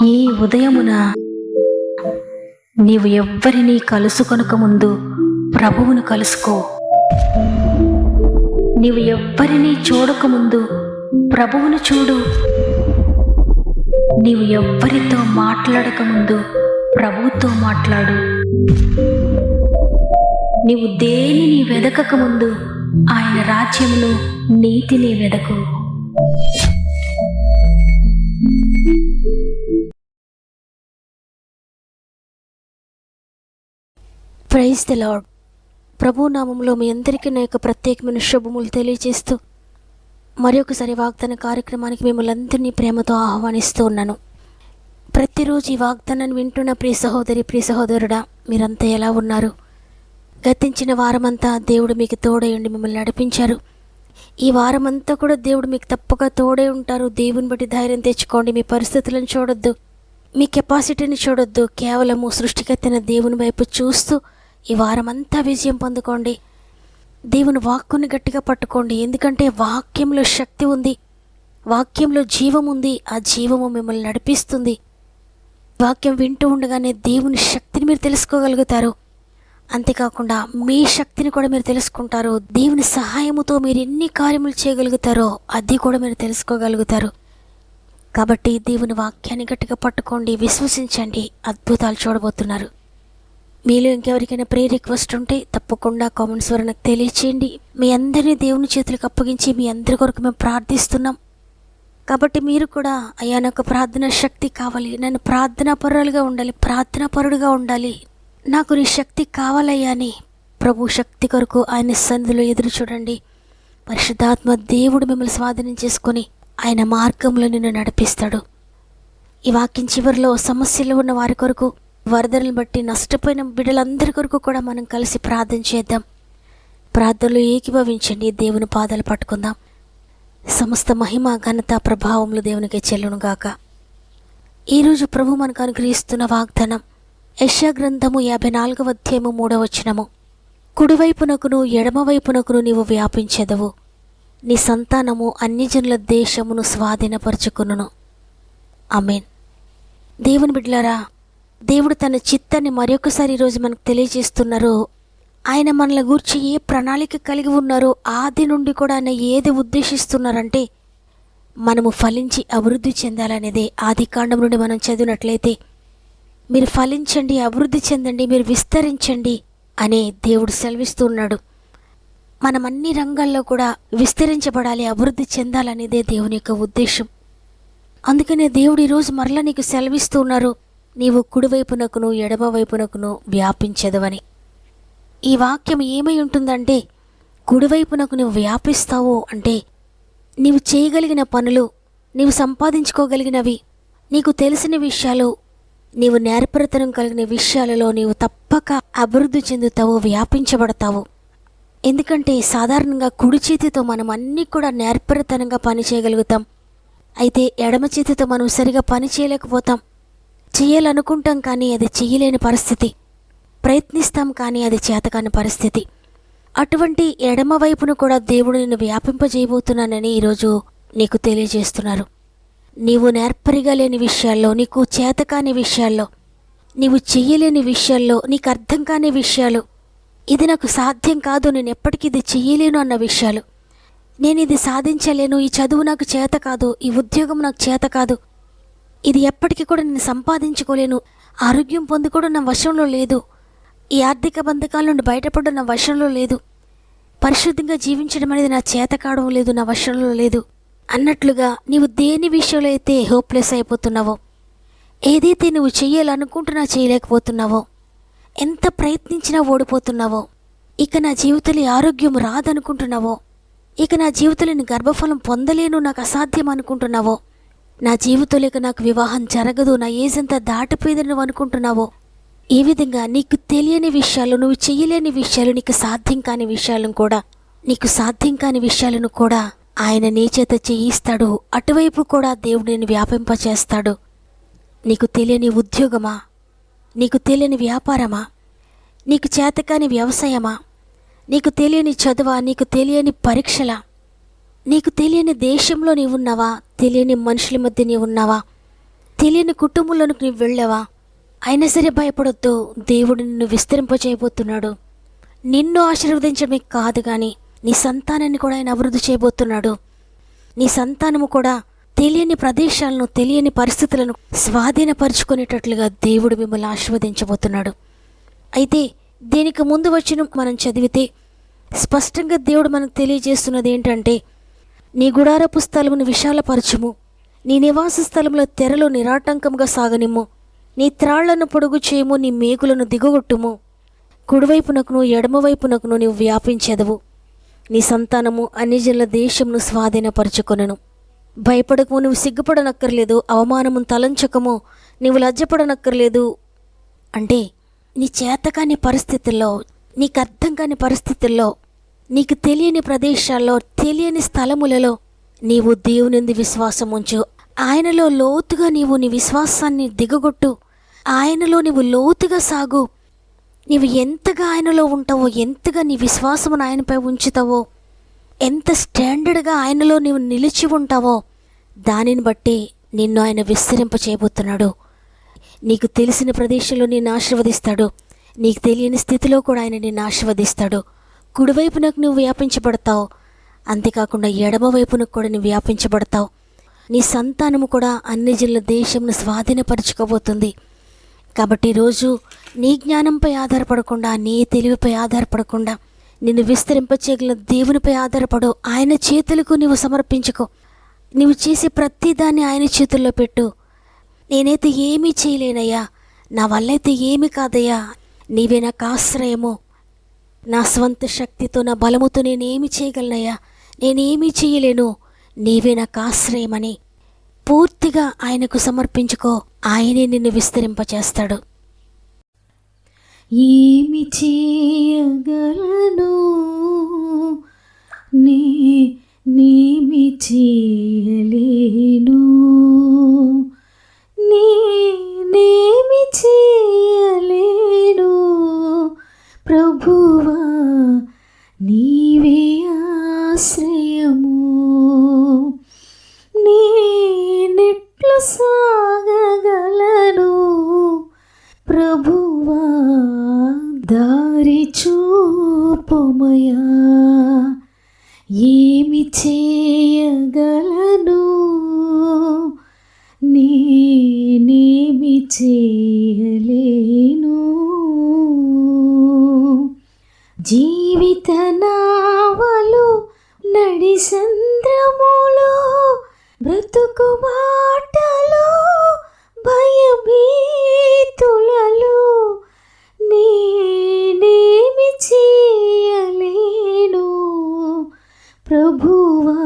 ఈ ఉదయమున నీవు ఎవ్వరినీ కలుసుకొనక ముందు ప్రభువును కలుసుకో. నీవు ఎవ్వరినీ చూడకముందు ప్రభువును చూడు. నీవు ఎవ్వరితో మాట్లాడకముందు ప్రభువుతో మాట్లాడు. నీవు దేనిని వెదకకముందు ఆయన రాజ్యమును నీతిని వెదకు. Praise the Lord. ప్రభు నామంలో మీ అందరికీ నా యొక్క ప్రత్యేకమైన శుభములు తెలియజేస్తూ మరొకసారి వాగ్దాన కార్యక్రమానికి మిమ్మల్ని అందరినీ ప్రేమతో ఆహ్వానిస్తూ ఉన్నాను. ప్రతిరోజు ఈ వాగ్దానాన్ని వింటున్న ప్రియ సహోదరి, ప్రియ సహోదరుడా, మీరంతా ఎలా ఉన్నారు? గతించిన వారమంతా దేవుడు మీకు తోడై ఉండి మిమ్మల్ని నడిపించారు. ఈ వారమంతా కూడా దేవుడు మీకు తప్పక తోడే ఉంటారు. దేవుని బట్టి ధైర్యం తెచ్చుకోండి. మీ పరిస్థితులను చూడొద్దు, మీ కెపాసిటీని చూడొద్దు. కేవలము సృష్టికర్తైన దేవుని వైపు చూస్తూ ఈ వారమంతా విజయం పొందుకోండి. దేవుని వాక్కుని గట్టిగా పట్టుకోండి. ఎందుకంటే వాక్యంలో శక్తి ఉంది, వాక్యంలో జీవం ఉంది. ఆ జీవము మిమ్మల్ని నడిపిస్తుంది. వాక్యం వింటూ ఉండగానే దేవుని శక్తిని మీరు తెలుసుకోగలుగుతారు. అంతేకాకుండా మీ శక్తిని కూడా మీరు తెలుసుకుంటారు. దేవుని సహాయముతో మీరు ఎన్ని కార్యములు చేయగలుగుతారో అది కూడా మీరు తెలుసుకోగలుగుతారు. కాబట్టి దేవుని వాక్యాన్ని గట్టిగా పట్టుకోండి, విశ్వసించండి. అద్భుతాలు చూడబోతున్నారు. మీలో ఇంకెవరికైనా ప్రేయర్ రిక్వెస్ట్ ఉంటే తప్పకుండా కామెంట్స్ ద్వారా నాకు తెలియచేయండి. మీ అందరినీ దేవుని చేతులకు అప్పగించి మీ అందరి కొరకు మేము ప్రార్థిస్తున్నాం. కాబట్టి మీరు కూడా అయ్యా నాకు ప్రార్థనా శక్తి కావాలి, నన్ను ప్రార్థనా పరులుగా ఉండాలి, ప్రార్థనా పరుడుగా ఉండాలి, నాకు నీ శక్తి కావాలయ్యా అని ప్రభు శక్తి కొరకు ఆయన సన్నిధిలో ఎదురు చూడండి. పరిశుద్ధాత్మ దేవుడు మిమ్మల్ని స్వాధీనం చేసుకొని ఆయన మార్గంలో నిన్ను నడిపిస్తాడు. ఈ వాక్యం చివరిలో సమస్యలు ఉన్న వారి కొరకు, వరదలను బట్టి నష్టపోయిన బిడ్డలందరి కొరకు కూడా మనం కలిసి ప్రార్థన చేద్దాం. ప్రార్థనలో ఏకీభవించండి. దేవుని పాదాలు పట్టుకుందాం. సమస్త మహిమ, ఘనత, ప్రభావములు దేవునికే చెల్లునుగాక. ఈరోజు ప్రభు మనకు అనుగ్రహిస్తున్న వాగ్దానం యెషయా గ్రంథము 54వ అధ్యాయము 3వ వచనము. కుడివైపునకును ఎడమవైపునకును నీవు వ్యాపించెదవు, నీ సంతానము అన్యజనుల దేశమును స్వాధీనపరచుకును. ఆమేన్. దేవుని బిడ్డలారా, దేవుడు తన చిత్తాన్ని మరొకసారి ఈరోజు మనకు తెలియజేస్తున్నారు. ఆయన మనల గూర్చి ఏ ప్రణాళిక కలిగి ఉన్నారో ఆది నుండి కూడా ఆయన ఏది ఉద్దేశిస్తున్నారంటే మనము ఫలించి అభివృద్ధి చెందాలనేదే. ఆది కాండం నుండి మనం చదివినట్లయితే మీరు ఫలించండి, అభివృద్ధి చెందండి, మీరు విస్తరించండి అనే దేవుడు సెలవిస్తూ ఉన్నాడు. మనం అన్ని రంగాల్లో కూడా విస్తరించబడాలి, అభివృద్ధి చెందాలనేదే దేవుని యొక్క ఉద్దేశం. అందుకనే దేవుడు ఈరోజు మరలా నీకు సెలవిస్తూ ఉన్నారు, నీవు కుడివైపునకును ఎడమవైపునకును వ్యాపించదవని. ఈ వాక్యం ఏమై ఉంటుందంటే, కుడివైపునకు నువ్వు వ్యాపిస్తావు అంటే నీవు చేయగలిగిన పనులు, నీవు సంపాదించుకోగలిగినవి, నీకు తెలిసిన విషయాలు, నీవు నేర్పరితనం కలిగిన విషయాలలో నీవు తప్పక అభివృద్ధి చెందుతావు, వ్యాపించబడతావు. ఎందుకంటే సాధారణంగా కుడి చేతితో మనం అన్నీ కూడా నేర్పరితనంగా పని చేయగలుగుతాం. అయితే ఎడమ చేతితో మనం సరిగా పని చేయలేకపోతాం. చేయాలనుకుంటాం కానీ అది చేయలేని పరిస్థితి, ప్రయత్నిస్తాం కానీ అది చేతకాని పరిస్థితి. అటువంటి ఎడమ వైపును కూడా దేవుడు నిన్ను వ్యాపింపజేయబోతున్నానని ఈరోజు నీకు తెలియజేస్తున్నారు. నీవు నేర్పరిగా లేని విషయాల్లో, నీకు చేతకాని విషయాల్లో, నీవు చెయ్యలేని విషయాల్లో, నీకు అర్థం కాని విషయాలు, ఇది నాకు సాధ్యం కాదు, నేను ఎప్పటికీ ఇది చెయ్యలేను అన్న విషయాలు, నేను ఇది సాధించలేను, ఈ చదువు నాకు చేత కాదు, ఈ ఉద్యోగం నాకు చేత కాదు, ఇది ఎప్పటికీ కూడా నేను సంపాదించుకోలేను, ఆరోగ్యం పొందుకోవడం నా వశంలో లేదు, ఈ ఆర్థిక బంధకాల నుండి బయటపడడం నా వశంలో లేదు, పరిశుద్ధంగా జీవించడం అనేది నా చేత కావడం లేదు, నా వశంలో లేదు అన్నట్లుగా నీవు దేని విషయంలో అయితే హోప్లెస్ అయిపోతున్నావో, ఏదైతే నువ్వు చెయ్యాలనుకుంటున్నా చేయలేకపోతున్నావో, ఎంత ప్రయత్నించినా ఓడిపోతున్నావో, ఇక నా జీవితంలో ఆరోగ్యం రాదనుకుంటున్నావో, ఇక నా జీవితంలో గర్భఫలం పొందలేను, నాకు అసాధ్యం అనుకుంటున్నావో, నా జీవితంలో ఇక నాకు వివాహం జరగదు, నా ఏజ్ అంతా దాటిపోయిందని నువ్వు అనుకుంటున్నావో, ఈ విధంగా నీకు తెలియని విషయాలు, నువ్వు చెయ్యలేని విషయాలు, నీకు సాధ్యం కాని విషయాలను కూడా ఆయన నీ చేత చేయిస్తాడు. అటువైపు కూడా దేవుడు నిన్ను వ్యాపింపచేస్తాడు. నీకు తెలియని ఉద్యోగమా, నీకు తెలియని వ్యాపారమా, నీకు చేతకాని వ్యవసాయమా, నీకు తెలియని చదువా, నీకు తెలియని పరీక్షలా, నీకు తెలియని దేశంలో నీవున్నావా, తెలియని మనుషుల మధ్య నీవున్నావా, తెలియని కుటుంబంలోనికి నువ్వు వెళ్ళావా? అయినా సరే భయపడొద్దు. దేవుడు నిన్ను విస్తరింపచేయబోతున్నాడు. నిన్ను ఆశీర్వదించడమే కాదు కానీ నీ సంతానాన్ని కూడా ఆయన అభివృద్ధి చేయబోతున్నాడు. నీ సంతానము కూడా తెలియని ప్రదేశాలను, తెలియని పరిస్థితులను స్వాధీనపరుచుకునేటట్లుగా దేవుడు మిమ్మల్ని ఆశీర్వదించబోతున్నాడు. అయితే దీనికి ముందు వచ్చిన మనం చదివితే స్పష్టంగా దేవుడు మనకు తెలియజేస్తున్నది ఏంటంటే, నీ గుడారపు స్థలమును విశాలపరచుము, నీ నివాస స్థలంలో తెరలు నిరాటంకంగా సాగనిమ్ము, నీ త్రాళ్లను పొడుగు చేయము, నీ మేకులను దిగగొట్టుము, కుడివైపునకును ఎడమవైపునకును నీవు వ్యాపించెదవు. నీ సంతానము అన్ని జనుల దేశమును స్వాధీనపరచుకొనెను. భయపడకము, నువ్వు సిగ్గుపడనక్కర్లేదు. అవమానము తలంచకము, నీవు లజ్జపడనక్కర్లేదు. అంటే నీ చేతకాని పరిస్థితుల్లో, నీకు అర్థం కాని పరిస్థితుల్లో, నీకు తెలియని ప్రదేశాల్లో, తెలియని స్థలములలో నీవు దేవునిందు విశ్వాసం ఉంచు. ఆయనలో లోతుగా నీవు నీ విశ్వాసాన్ని దిగగొట్టు. ఆయనలో నీవు లోతుగా సాగు. నీవు ఎంతగా ఆయనలో ఉంటావో, ఎంతగా నీ విశ్వాసమును ఆయనపై ఉంచుతావో, ఎంత స్టాండర్డ్గా ఆయనలో నీవు నిలిచి ఉంటావో దానిని బట్టి నిన్ను ఆయన విస్తరింపచేయబోతున్నాడు. నీకు తెలిసిన ప్రదేశంలో నిన్ను ఆశీర్వదిస్తాడు. నీకు తెలియని స్థితిలో కూడా ఆయన నిన్ను ఆశీర్వదిస్తాడు. కుడివైపునకు నువ్వు వ్యాపించబడతావు. అంతేకాకుండా ఎడమవైపునకు కూడా నువ్వు వ్యాపించబడతావు. నీ సంతానము కూడా అన్ని జనుల దేశంను స్వాధీనపరచుకోబోతుంది. కాబట్టి ఈరోజు నీ జ్ఞానంపై ఆధారపడకుండా, నీ తెలివిపై ఆధారపడకుండా, నిన్ను విస్తరింపచేయగల దేవునిపై ఆధారపడు. ఆయన చేతులకు నీవు సమర్పించుకో. నీవు చేసే ప్రతిదాన్ని ఆయన చేతుల్లో పెట్టు. నేనైతే ఏమీ చేయలేనయ్యా, నా వల్లైతే ఏమీ కాదయ్యా, నీవే నాకు ఆశ్రయము, నా స్వంత శక్తితో, నా బలముతో నేనేమి చేయగలనయ్యా, నేనేమీ చేయలేను, నీవే నాకు ఆశ్రయమని పూర్తిగా ఆయనకు సమర్పించుకో. ఆయనే నిన్ను విస్తరింపచేస్తాడు. ఏమి చేయగలను నేనేమి చేయలేను, నేనేమి చేయలేను ప్రభువా, నీవే ఆశ్రయము. నేనెట్లు సాగగలను ప్రభువా, దారి చూపుమయా. ఏమి చేయగలను నేనేమి చేయలేను. జీవిత నావలు నడిసంద్రములో, బ్రతుకు బాటలో, భయభీతులలో నేనేమి చేయలేను ప్రభువా,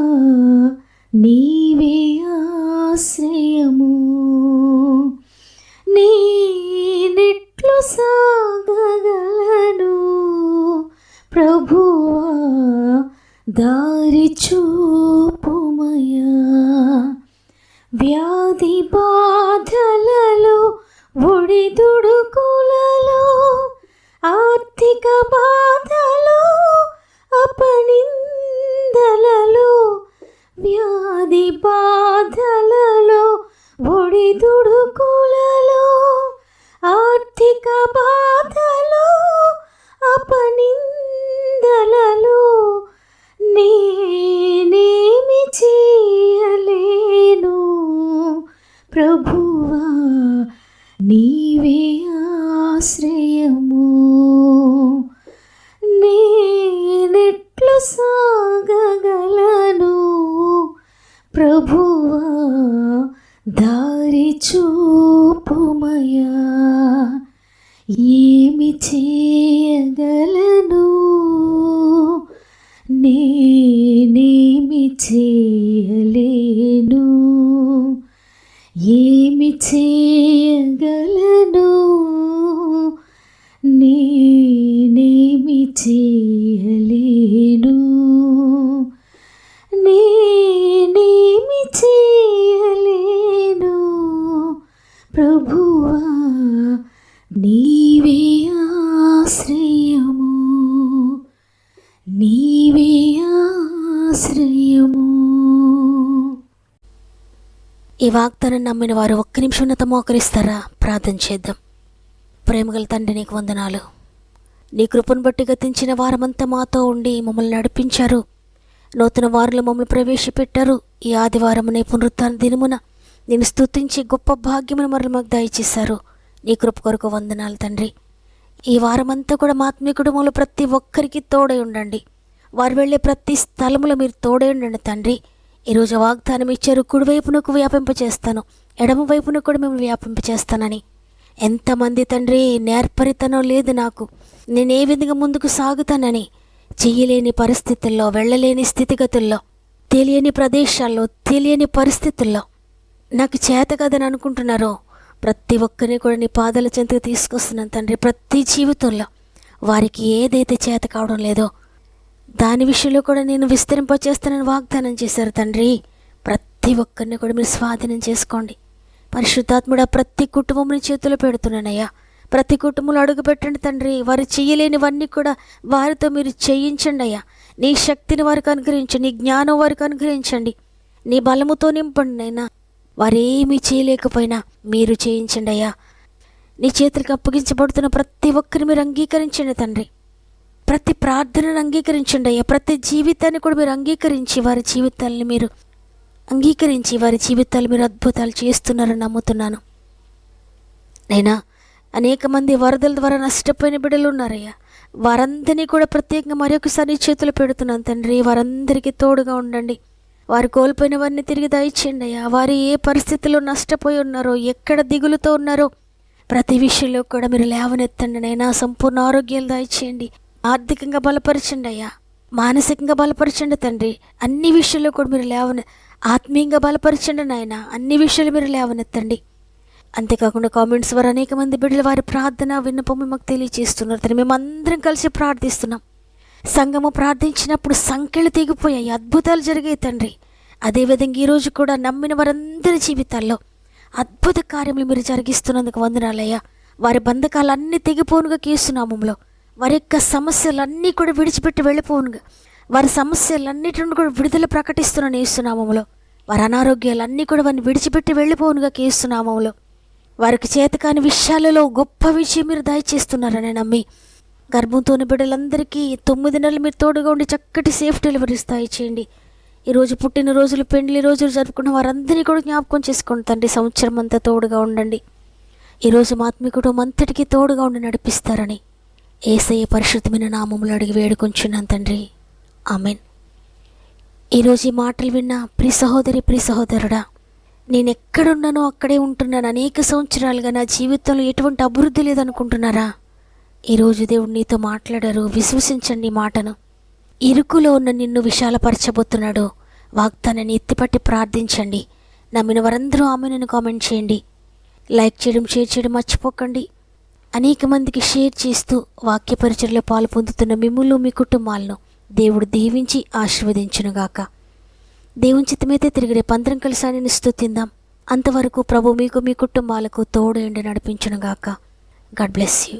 నీవే ఆశ్రయము. నేనెట్లు సాగగలను ప్రభువా, దారి చూపుమయా. వ్యాధి బాధలలో, ఒడిదుడుకులలో, ఆర్థిక బాధలో, అపనిందలలో, వ్యాధి బాధలలో, ఒడిదుడుకులలో, ఆర్థిక బాధలో, అపనిందలలో నేనేమి చేయలేను ప్రభువా, నీవే ఆశ్రయము. నేనెట్లు సాగగలను ప్రభువా, దారి చూపుమయా. ఏమి చేయగలను నేనేమి చేయలేను, ఏమి చేయగలను నేనేమి చేయలేను, నేనేమి చేయలేను ప్రభువా, నీవే ఆశ్రయము, నీవే ఆశ్రయము. ఈ వాగ్దానం నమ్మిన వారు ఒక్క నిమిషం ఉన్నత మోకరిస్తారా? ప్రార్థన చేద్దాం. ప్రేమగల తండ్రి, నీకు వందనాలు. నీ కృపను బట్టి గతించిన వారమంతా మాతో ఉండి మమ్మల్ని నడిపించారు. నూతన వారంలో మమ్మల్ని ప్రవేశపెట్టారు. ఈ ఆదివారమునే పునరుత్థాన దినమున నేను స్తుతించి గొప్ప భాగ్యమును మరలు మాకు దయచేశారు. నీ కృప కొరకు వందనాలు తండ్రి. ఈ వారమంతా కూడా మా ఆత్మీయ కుటుంబంలో ప్రతి ఒక్కరికి తోడై ఉండండి. వారు వెళ్ళే ప్రతి స్థలములో మీరు తోడై ఉండండి తండ్రి. ఈరోజు వాగ్దానం ఇచ్చారు, కుడివైపునకు వ్యాపింపచేస్తాను, ఎడమ వైపున కూడా మిమ్మల్ని వ్యాపింపచేస్తానని. ఎంతమంది తండ్రి నేర్పరితనం లేదు నాకు, నేను ఏ విధంగా ముందుకు సాగుతానని చెయ్యలేని పరిస్థితుల్లో, వెళ్ళలేని స్థితిగతుల్లో, తెలియని ప్రదేశాల్లో, తెలియని పరిస్థితుల్లో నాకు చేత కదని అనుకుంటున్నారో ప్రతి ఒక్కరిని కూడా నీ పాదాల చెంతకు తీసుకొస్తున్నాను తండ్రి. ప్రతి జీవితంలో వారికి ఏదైతే చేత కావడం లేదో దాని విషయంలో కూడా నేను విస్తరింపచేస్తానని వాగ్దానం చేశారు తండ్రి. ప్రతి ఒక్కరిని కూడా మీరు స్వాధీనం చేసుకోండి. పరిశుద్ధాత్ముడా, ప్రతి కుటుంబం చేతిలో పెడుతున్నానయ్యా. ప్రతి కుటుంబంలో అడుగు పెట్టండి తండ్రి. వారు చేయలేనివన్నీ కూడా వారితో మీరు చేయించండి అయ్యా. నీ శక్తిని వారికి అనుగ్రహించండి, నీ జ్ఞానం వారికి అనుగ్రహించండి, నీ బలముతో నింపండి అయినా. వారేమీ చేయలేకపోయినా మీరు చేయించండి అయ్యా. నీ చేతులకు అప్పగించబడుతున్న ప్రతి ఒక్కరిని మీరు అంగీకరించండి తండ్రి. ప్రతి ప్రార్థనను అంగీకరించండి అయ్యా. ప్రతి జీవితాన్ని కూడా మీరు అంగీకరించి వారి జీవితాలను మీరు అంగీకరించి వారి జీవితాలు మీరు అద్భుతాలు చేస్తున్నారని నమ్ముతున్నాను. అయినా అనేక మంది వరదల ద్వారా నష్టపోయిన బిడ్డలు ఉన్నారయ్యా. వారందరినీ కూడా ప్రత్యేకంగా మరొకసారి చేతులు పెడుతున్నాను తండ్రి. వారందరికీ తోడుగా ఉండండి. వారు కోల్పోయినవన్నీ తిరిగి దయచేయండి అయ్యా. వారు ఏ పరిస్థితుల్లో నష్టపోయి ఉన్నారో, ఎక్కడ దిగులుతో ఉన్నారో ప్రతి విషయంలో కూడా మీరు లేవనెత్తండి నైనా. సంపూర్ణ ఆరోగ్యాలు దయచేయండి. ఆర్థికంగా బలపరచండి అయ్యా. మానసికంగా బలపరచండి తండ్రి. అన్ని విషయాల్లో కూడా మీరు ఆత్మీయంగా బలపరచండి నాయన. అన్ని విషయాలు మీరు లేవనెత్తండి. అంతేకాకుండా కామెంట్స్ వారు అనేక మంది బిడ్డలు వారి ప్రార్థన విన్నపములు మాకు తెలియజేస్తున్నారు తండ్రి. మేమందరం కలిసి ప్రార్థిస్తున్నాం. సంఘము ప్రార్థించినప్పుడు సంఖ్యలు తెగిపోయాయి, అద్భుతాలు జరిగాయి తండ్రి. అదేవిధంగా ఈరోజు కూడా నమ్మిన వారందరి జీవితాల్లో అద్భుత కార్యములు మీరు జరిగిస్తున్నందుకు వందనాలయ్యా. వారి బంధకాలన్నీ తెగిపోనుగా కేసునామంలో, వారి యొక్క సమస్యలన్నీ కూడా విడిచిపెట్టి వెళ్ళిపోనుగా, వారి సమస్యలన్నిటి నుండి కూడా విడుదల ప్రకటిస్తున్నాను ఏసునామంలో. వారి అనారోగ్యాలన్నీ కూడా వారిని విడిచిపెట్టి వెళ్ళిపోనుగా కేసునామంలో. వారికి చేతకాని విషయాలలో గొప్ప విజయం మీరు దయచేస్తున్నారని నమ్మి గర్భంతోని బిడ్డలందరికీ 9 నెలలు మీరు తోడుగా ఉండి చక్కటి సేఫ్ డెలివరీస్ దయచేయండి. ఈరోజు పుట్టినరోజులు, పెండ్లి రోజులు జరుపుకున్న వారందరినీ కూడా జ్ఞాపకం చేసుకోండి తండ్రి. సంవత్సరం అంతా తోడుగా ఉండండి. ఈరోజు మా ఆత్మీయ కుటుంబం అంతటికీ తోడుగా ఉండి నడిపిస్తారని యేసయ్య పరిశుద్ధమైన నామములో అడిగి వేడుకొంచున్నాను తండ్రి. ఆమెన్. ఈరోజు ఈ మాటలు విన్న ప్రియ సహోదరి, ప్రియ సహోదరుడా, నేను ఎక్కడున్నానో అక్కడే ఉంటున్నాను. అనేక సంవత్సరాలుగా నా జీవితంలో ఎటువంటి అభివృద్ధి లేదనుకుంటున్నారా? ఈరోజు దేవుడు నీతో మాట్లాడారు. విశ్వసించండి ఈ మాటను. ఇరుకులో ఉన్న నిన్ను విశాలపరచబోతున్నాడు. వాగ్దానాన్ని ఎత్తిపట్టి ప్రార్థించండి. నమ్మిన వారందరూ ఆమెను కామెంట్ చేయండి. లైక్ చేయడం, షేర్ చేయడం మర్చిపోకండి. అనేక మందికి షేర్ చేస్తూ వాక్య పరిచర్యలో పాలు పొందుతున్న మిమ్ములను, మీ కుటుంబాలను దేవుడు దీవించి ఆశీర్వదించునుగాక. దేవుని చిత్తమైతే తిరిగి రేపు అందరం కలిసి ఆయనను స్తుతిందాం. అంతవరకు ప్రభు మీకు, మీ కుటుంబాలకు తోడు ఎండి నడిపించునుగాక. God bless you.